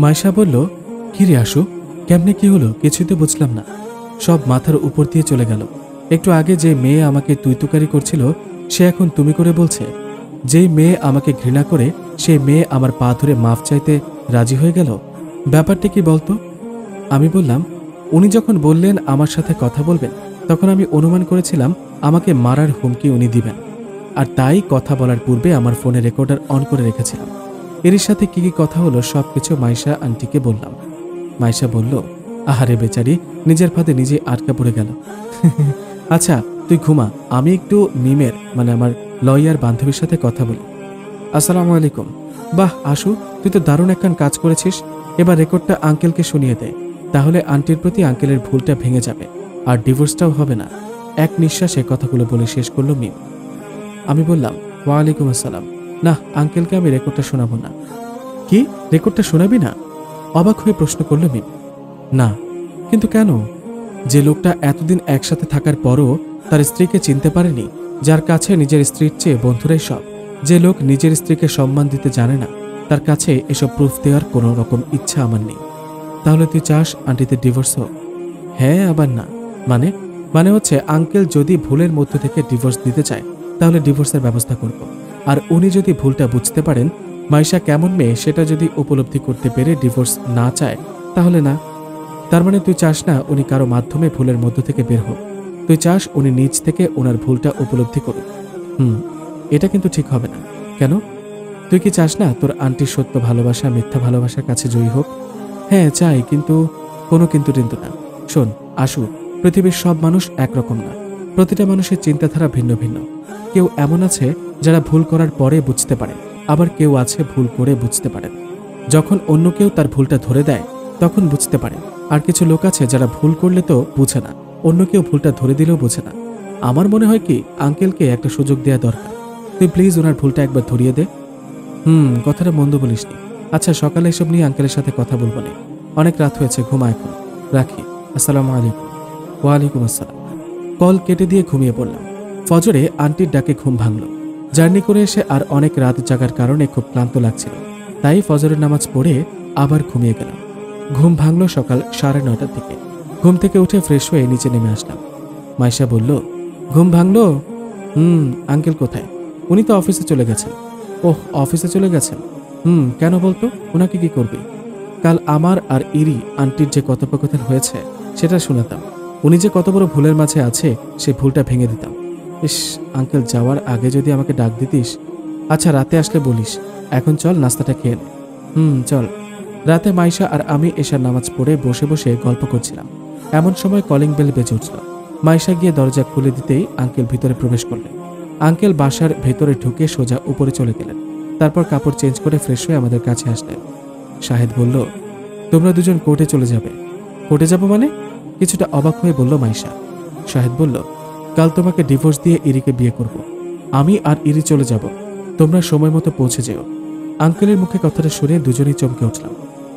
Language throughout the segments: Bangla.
মাইশা বলল, কি রে আসু, কেমনে কি হলো কিছুই তো বুঝলাম না। সব মাথার উপর দিয়ে চলে গেল। একটু আগে যে মেয়ে আমাকে তুই তুকারি করছিল সে এখন তুমি করে বলছে। যেই মেয়ে আমাকে ঘৃণা করে সেই মেয়ে আমার পা ধরে মাফ চাইতে রাজি হয়ে গেল। ব্যাপারটা কি বলতো? আমি বললাম, উনি যখন বললেন আমার সাথে কথা বলবেন তখন আমি অনুমান করেছিলাম আমাকে মারার হুমকি উনি দিবেন। আর তাই কথা বলার পূর্বে আমার ফোনে রেকর্ডার অন করে রেখেছিলাম। এর সাথে কি কি কথা হলো সবকিছু মাইশা আন্টিকে বললাম। মাইশা বলল, আহারে বেচারি নিজের ফাঁদে নিজে আটকা পড়ে গেল। আচ্ছা তুই ঘুমা, আমি একটু মিমের মানে আমার লয়ার বান্ধবীর সাথে কথা বলি। আসসালামু আলাইকুম। বাহ আশু, তুই তো দারুণ একখান কাজ করেছিস। এবার রেকর্ডটা আঙ্কেলকে শুনিয়ে দে, তাহলে আন্টির প্রতি আঙ্কেলের ভুলটা ভেঙে যাবে আর ডিভোর্সটাও হবে না। এক নিঃশ্বাসে কথাগুলো বলে শেষ করলো মিম। আমি বললাম, ওয়ালাইকুম আসসালাম। না, আঙ্কেলকে আমি রেকর্ডটা শোনাবো না। কি, রেকর্ডটা শোনাবি না? অবাক হয়ে প্রশ্ন করল মিম। না। কিন্তু কেন? যে লোকটা এতদিন একসাথে থাকার পরও তার স্ত্রীকে চিনতে পারেনি, যার কাছে নিজের স্ত্রীর চেয়ে বন্ধুরাই সব, যে লোক নিজের স্ত্রীকে সম্মান দিতে জানে না, তার কাছে এসব প্রুফ দেওয়ার কোনো রকম ইচ্ছা আমার নেই। তাহলে তুই চাস আন্টিতে ডিভোর্স হোক? হ্যাঁ আবার না। মানে মানে হচ্ছে আঙ্কেল যদি ভুলের মধ্য থেকে ডিভোর্স দিতে চায় তাহলে ডিভোর্সের ব্যবস্থা করব। আর উনি যদি ভুলটা বুঝতে পারেন, মাইশা কেমন মেয়ে সেটা যদি উপলব্ধি করতে পেরে ডিভোর্স না চায় তাহলে না। তার মানে তুই চাস না উনি কারো মাধ্যমে ভুলের মধ্য থেকে বের হোক, তুই চাস উনি নিজ থেকে ওনার ভুলটা উপলব্ধি করুক। এটা কিন্তু ঠিক হবে না। কেন? তুই কি চাস না তোর আন্টির সত্য ভালোবাসা মিথ্যা ভালোবাসার কাছে জয়ী হোক? হ্যাঁ চাই, কিন্তু কোনো কিন্তু না। শোন আশু, পৃথিবীর সব মানুষ একরকম না। প্রতিটা মানুষের চিন্তাধারা ভিন্ন ভিন্ন। কেউ এমন আছে যারা ভুল করার পরে বুঝতে পারে, আবার কেউ আছে ভুল করে বুঝতে পারে। যখন অন্য কেউ তার ভুলটা ধরে দেয় তখন বুঝতে পারে। আর কিছু লোক আছে যারা ভুল করলে তো বুঝে না, অন্য কেউ ভুলটা ধরে দিলেও বোঝে না। আমার মনে হয় কি আঙ্কেলকে একটা সুযোগ দেওয়া দরকার। তুই প্লিজ ওনার ভুলটা একবার ধরিয়ে দে। কথাটা মন্দ বলিসনি। আচ্ছা সকালে এসব নিয়ে আঙ্কেলের সাথে কথা বলবো না। অনেক রাত হয়েছে, ঘুমা এখন, রাখি। আসসালামু আলাইকুম। ওয়ালাইকুম আসসালাম। কল কেটে দিয়ে ঘুমিয়ে পড়লাম। ফজরে আন্টির ডাকে ঘুম ভাঙল। জার্নি করে এসে আর অনেক রাত জাগার কারণে খুব ক্লান্ত লাগছিল, তাই ফজরের নামাজ পড়ে আবার ঘুমিয়ে গেলাম। ঘুম ভাঙল সকাল 9:30টার দিকে। ঘুম থেকে উঠে ফ্রেশ হয়ে নিচে নেমে আসলাম। মাইশা বলল, ঘুম ভাঙলো? আঙ্কেল কোথায়? উনি তো অফিসে চলে গেছেন। ওহ, অফিসে চলে গেছেন? কেন বলতো, ওনাকে কি করবি? কাল আমার আর ইরি আন্টির যে কথোপকথন হয়েছে সেটা শোনাতাম। উনি যে কত বড় ভুলের মাঝে আছে সে ভুলটা ভেঙে দিতাম। ইস, আঙ্কেল যাওয়ার আগে যদি আমাকে ডাক দিতিস। আচ্ছা রাতে আসলে বলিস। এখন চল নাস্তাটা খেয়ে নে। চল। রাতে মাইশা আর আমি এশার নামাজ পড়ে বসে বসে গল্প করছিলাম। এমন সময় কলিং বেল বেজে উঠল। মাইশা গিয়ে দরজা খুলে দিতেই আঙ্কেল ভিতরে প্রবেশ করলেন। আঙ্কেল বাসার ভেতরে ঢুকে সোজা উপরে চলে গেলেন। তারপর কাপড় চেঞ্জ করে ফ্রেশ হয়ে আমাদের কাছে আসলেন। শাহেদ বলল, তোমরা দুজন কোর্টে চলে যাবে। কোর্টে যাব মানে? কিছুটা অবাক হয়ে বলল মাইশা। শাহেদ বলল, কাল তোমাকে ডিভোর্স দিয়ে ইরিকে বিয়ে করব। আমি আর ইরি চলে যাব, তোমরা সময় মতো পৌঁছে যেও। আঙ্কেলের মুখে কথাটা শুনে দুজনেই চমকে উঠলাম।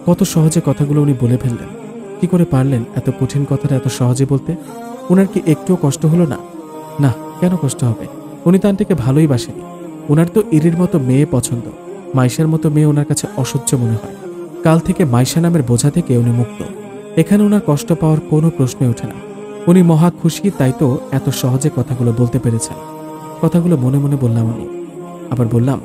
কত সহজে কথাগুলো উনি বলে ফেললেন। কি করে পারলেন এত কঠিন কথাটা এত সহজে বলতে? ওনার কি একটুও কষ্ট হলো না? না, কেন কষ্ট হবে? উনি তো আন্টিকে ভালোই বাসেনি। ওনার তো ইরির মতো মেয়ে পছন্দ। মাইশার মতো মেয়ে ওনার কাছে অসহ্য মনে হয়। কাল থেকে মাইশা নামের বোঝা থেকে উনি মুক্ত। এখানে ওনার কষ্ট পাওয়ার কোনো প্রশ্নই ওঠে না। উনি মহা খুশি, তাই তো এত সহজে কথাগুলো বলতে পেরেছেন। কথাগুলো মনে মনে বললাম আমি। আবার বললাম,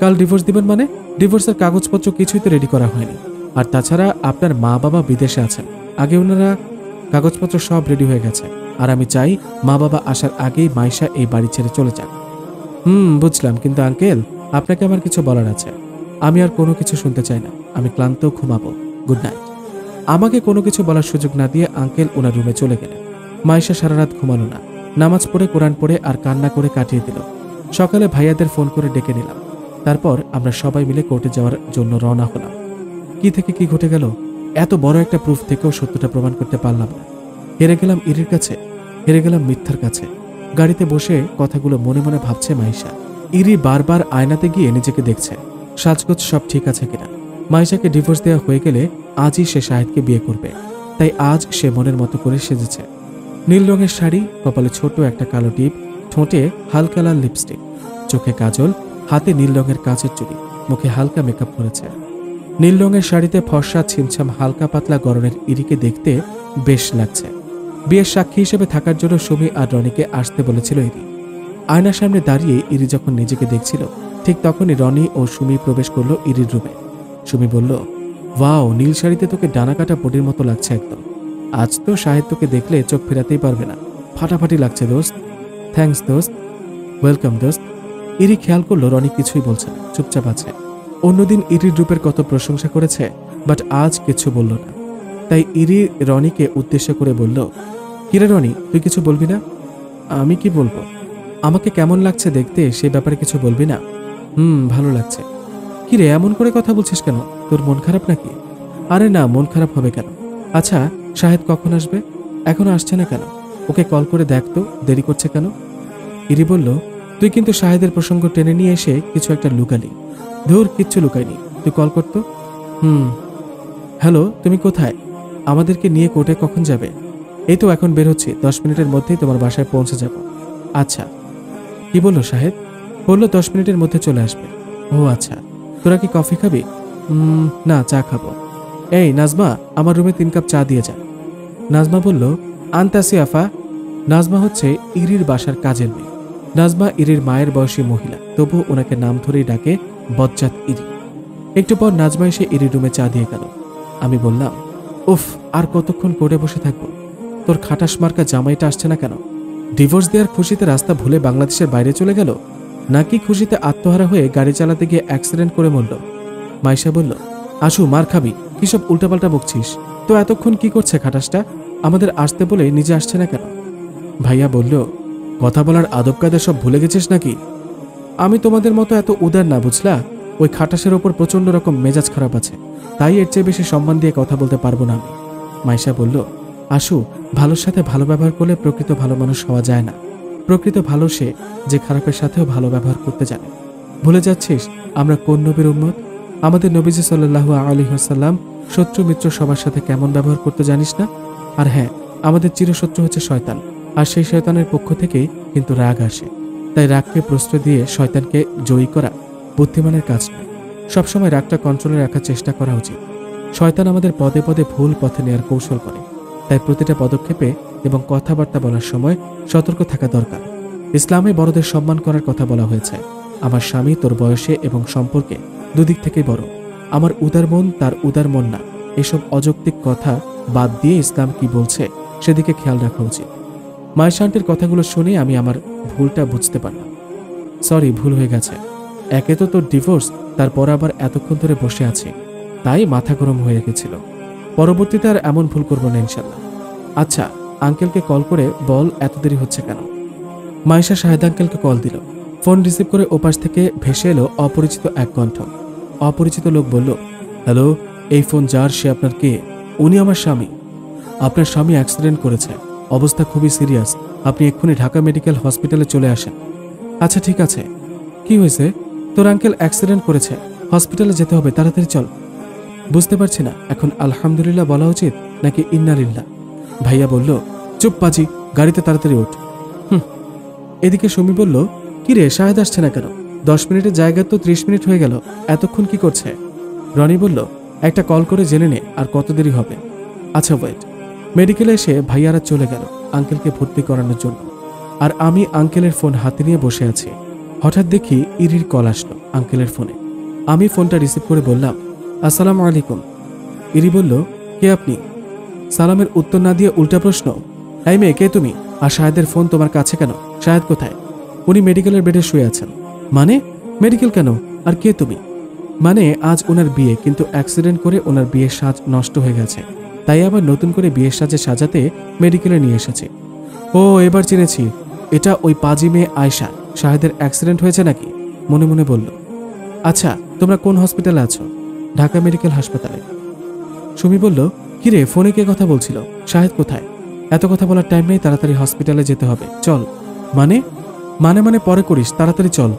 কাল ডিভোর্স দিবেন মানে? ডিভোর্সের কাগজপত্র কিছুই তো রেডি করা হয়নি। আর তাছাড়া আপনার মা বাবা বিদেশে আছেন, আগে ওনারা কাগজপত্র সব রেডি হয়ে গেছে। আর আমি চাই মা বাবা আসার আগেই মাইশা এই বাড়ি ছেড়ে চলে যাক। বুঝলাম, কিন্তু আঙ্কেল আপনাকে আমার কিছু বলার আছে। আমি আর কোনো কিছু শুনতে চাই না, আমি ক্লান্ত, ঘুমাবো। Good night. আমাকে কোনো কিছু বলার সুযোগ না দিয়ে আঙ্কেল ওনার রুমে চলে গেলেন। মাইশা সারা রাত ঘুমালো না, নামাজ পড়ে কোরআন পড়ে আর কান্না করে কাটিয়ে দিল। সকালে ভাইয়াদের ফোন করে ডেকে নিলাম। তারপর আমরা সবাই মিলে কোর্টে যাওয়ার জন্য রওনা হলাম। কি থেকে কি ঘটে গেল, এত বড় একটা প্রুফ থেকেও সত্যটা প্রমাণ করতে পারলাম না। হেরে গেলাম ইরির কাছে, হেরে গেলাম মিথ্যার কাছে। গাড়িতে বসে কথাগুলো মনে মনে ভাবছে মাইশা। ইরি বারবার আয়নাতে গিয়ে নিজেকে দেখছে সাজগোজ সব ঠিক আছে কিনা। মাইশাকে ডিভোর্স দেওয়া হয়ে গেলে আজই সে শাহেদকে বিয়ে করবে, তাই আজ সে মনের মতো করে সেজেছে। নীল রঙের শাড়ি, কপালে ছোট একটা কালো টিপ, ঠোঁটে হালকা লাল লিপস্টিক, চোখে কাজল, হাতে নীল রঙের কাঁচের চুড়ি, মুখে হালকা মেকআপ করেছে। নীল রঙের শাড়িতে ফর্সা ছিমছাম হালকা পাতলা গরনের ইরিকে দেখতে বেশ লাগছে। বিয়ের সাক্ষী হিসেবে থাকার জন্য সুমি আর রনিকে আসতে বলেছিল ইরি। আয়নার সামনে দাঁড়িয়ে ইরি যখন নিজেকে দেখছিল, ঠিক তখনই রনি ও সুমি প্রবেশ করলো ইরির রুমে। সুমি বলল, ওয়াও, নীল শাড়িতে তোকে ডানা কাটা পটির মতো লাগছে একদম। আজ তো শাহেদ তোকে দেখলে চোখ ফেরাতেই পারবে না, ফাটাফাটি লাগছে দোস্ত। থ্যাঙ্কস দোস্ত। ওয়েলকাম দোস্ত। ইরি খেয়াল করলো রনি কিছুই বলছে না, চুপচাপ আছে। অন্যদিন ইরির রূপের কত প্রশংসা করেছে, বাট আজ কিছু বলল না। তাই ইরি রনিকে উদ্দেশ্য করে বলল, কিরে রনি, তুই কিছু বলবি না? আমি কি বলবো? আমাকে কেমন লাগছে দেখতে সে ব্যাপারে কিছু বলবি না? ভালো লাগছে। কিরে এমন করে কথা বলছিস কেন? তোর মন খারাপ নাকি? আরে না, মন খারাপ হবে কেন? আচ্ছা, শাহেদ কখন আসবে? এখনো আসছে না কেন? ওকে কল করে দেখ তো, দেরি করছে কেন? ইরি বলল, তুই কিন্তু শাহেদের প্রসঙ্গ টেনে নিয়ে এসে কিছু একটা লুকালি। ধুর, কিচ্ছু লুকাইনি, তুই কল করতো। হ্যালো, তুমি কোথায়? আমাদেরকে নিয়ে কোর্টে কখন যাবে? এই তো এখন বের হচ্ছি, 10 মিনিটের মধ্যেই তোমার বাসায় পৌঁছে যাব। আচ্ছা। কি বললো শাহেদ? বললো 10 মিনিটের মধ্যে চলে আসবে। ও আচ্ছা, তোরা কি কফি খাবি? না, চা খাবো। এই নাজমা, আমার রুমে 3 কাপ চা দিয়ে যা। নাজমা বলল, আনতাসি আফা। নাজমা হচ্ছে ইরির বাসার কাজের মেয়ে। নাজমা ইরির মায়ের বয়সী মহিলা, তবু ওনাকে নাম ধরেই ডাকে বজ্জাত ইরি। একটু পর নাজমা এসে ইরির রুমে চা দিয়ে গেল। আমি বললাম, উফ, আর কতক্ষণ কোর্টে বসে থাকবো? তোর খাটাস মার্কা জামাইটা আসছে না কেন? ডিভোর্স দেওয়ার খুশিতে রাস্তা ভুলে বাংলাদেশের বাইরে চলে গেল, নাকি খুশিতে আত্মহারা হয়ে গাড়ি চালাতে গিয়ে অ্যাক্সিডেন্ট করে মরল? মাইশা বলল, আশু, মার খাবি, কিসব উল্টাপাল্টা বকছিস? তো এতক্ষণ কি করছে খাটাসটা? আমাদের আসতে বলে নিজে আসছে না কেন? ভাইয়া বলল, কথা বলার আদব কায়দা সব ভুলে গেছিস নাকি? আমি তোমাদের মতো এত উদার না, বুঝলা? ওই খাটাসের ওপর প্রচন্ড রকম মেজাজ খারাপ আছে, তাই এর চেয়ে বেশি সম্মান দিয়ে কথা বলতে পারবো না আমি। মাইশা বলল, আশু, ভালোর সাথে ভালো ব্যবহার করলে প্রকৃত ভালো মানুষ হওয়া যায় না। প্রকৃত ভালো সে যে খারাপের সাথেও ভালো ব্যবহার করতে জানে। ভুলে যাচ্ছিস আমরা কোন নবীর উম্মত? আমাদের নবীজি সাল্লাল্লাহু আলাইহি ওয়াসাল্লাম শত্রু মিত্র সবার সাথে কেমন ব্যবহার করতে জানিস না? আর হ্যাঁ, আমাদের চিরশত্রু হচ্ছে শয়তান, আর সেই শয়তানের পক্ষ থেকেই কিন্তু রাগ আসে। তাই রাগকে প্রশ্রয় দিয়ে শয়তানকে জয়ী করা বুদ্ধিমানের কাজ নয়। সবসময় রাগটা কন্ট্রোলে রাখার চেষ্টা করা উচিত। শয়তান আমাদের পদে পদে ভুল পথে নেওয়ার কৌশল করে, তাই প্রতিটা পদক্ষেপে এবং কথাবার্তা বলার সময় সতর্ক থাকা দরকার। ইসলামে বড়দের সম্মান করার কথা বলা হয়েছে। আমার স্বামী তোর বয়সে এবং সম্পর্কে দুদিক থেকেই বড়। আমার উদার মন তার উদার মন না, এসব অযৌক্তিক কথা বাদ দিয়ে ইসলাম কি বলছে সেদিকে খেয়াল রাখা উচিত। মায়েশান্তির কথাগুলো শুনে আমি আমার ভুলটা বুঝতে পারলাম। সরি, ভুল হয়ে গেছে। একে তো তোর ডিভোর্স, তারপর আবার এতক্ষণ ধরে বসে আছি, তাই মাথা গরম হয়ে গেছিল। পরবর্তীতে আর এমন ভুল করবো না ইনশাল্লাহ। আচ্ছা, আঙ্কেলকে কল করে বল এত দেরি হচ্ছে কেন। মাইশা শাহেদ আঙ্কেলকে কল দিল। ফোন রিসিভ করে ওপাশ থেকে ভেসে এলো অপরিচিত এক কণ্ঠ। অপরিচিত লোক বলল, হ্যালো, এই ফোন যার সে আপনার কে? উনি আমার স্বামী। আপনার স্বামী অ্যাক্সিডেন্ট করেছে, অবস্থা খুবই সিরিয়াস, আপনি এক্ষুনি ঢাকা মেডিকেল হসপিটালে চলে আসেন। আচ্ছা ঠিক আছে। কি হয়েছে? তোর আঙ্কেল অ্যাক্সিডেন্ট করেছে, হসপিটালে যেতে হবে, তাড়াতাড়ি চল। বুঝতে পারছি না এখন আলহামদুলিল্লাহ বলা উচিত নাকি ইন্নালিল্লাহ। ভাইয়া বলল, চুপ পাজি, গাড়িতে তাড়াতাড়ি ওঠ। এদিকে সুমি বলল, কিরে শাহেদ আসছে না কেন? 10 মিনিটের জায়গায় তো 30 মিনিট হয়ে গেল, এতক্ষণ কি করছে? রনি বলল, একটা কল করে জেনে নে আর কত দেরি হবে। আচ্ছা ওয়েট। মেডিকেলে এসে ভাইয়ারা চলে গেল আঙ্কেলকে ভর্তি করানোর জন্য, আর আমি আঙ্কেলের ফোন হাতে নিয়ে বসে আছি। হঠাৎ দেখি ইরির কল আসলো আঙ্কেলের ফোনে। আমি ফোনটা রিসিভ করে বললাম, আসসালামু আলাইকুম। ইরি বলল, কে আপনি? সালামের উত্তর না দিয়ে উল্টা প্রশ্ন, এই মেয়ে, কে তুমি? আর শাহেদের ফোন তোমার কাছে কেন? শাহেদ কোথায়? উনি মেডিকেলের বেডে শুয়ে আছেন। মানে মেডিকেল কেন? আর কে তুমি? মানে আজ ওনার বিয়ে, কিন্তু অ্যাক্সিডেন্ট করে ওনার বিয়ের সাজ নষ্ট হয়ে গেছে, তাই আবার নতুন করে বিয়ের সাজে সাজাতে মেডিকেলে নিয়ে এসেছে। ও, এবার চিনেছি, এটা ওই পাজি মেয়ে আয়শা। শাহেদের অ্যাক্সিডেন্ট হয়েছে নাকি? মনে মনে বলল। আচ্ছা, তোমরা কোন হসপিটালে আছো? ঢাকা মেডিকেল হাসপাতালে। সুমি বলল, কিরে, ফোনে কে কথা বলছিল? শাহেদ কোথায়? এত কথা বলার টাইম নেই, তাড়াতাড়ি হসপিটালে যেতে হবে, চল। মানে মানে মানে পরে করিস, তাড়াতাড়ি চল।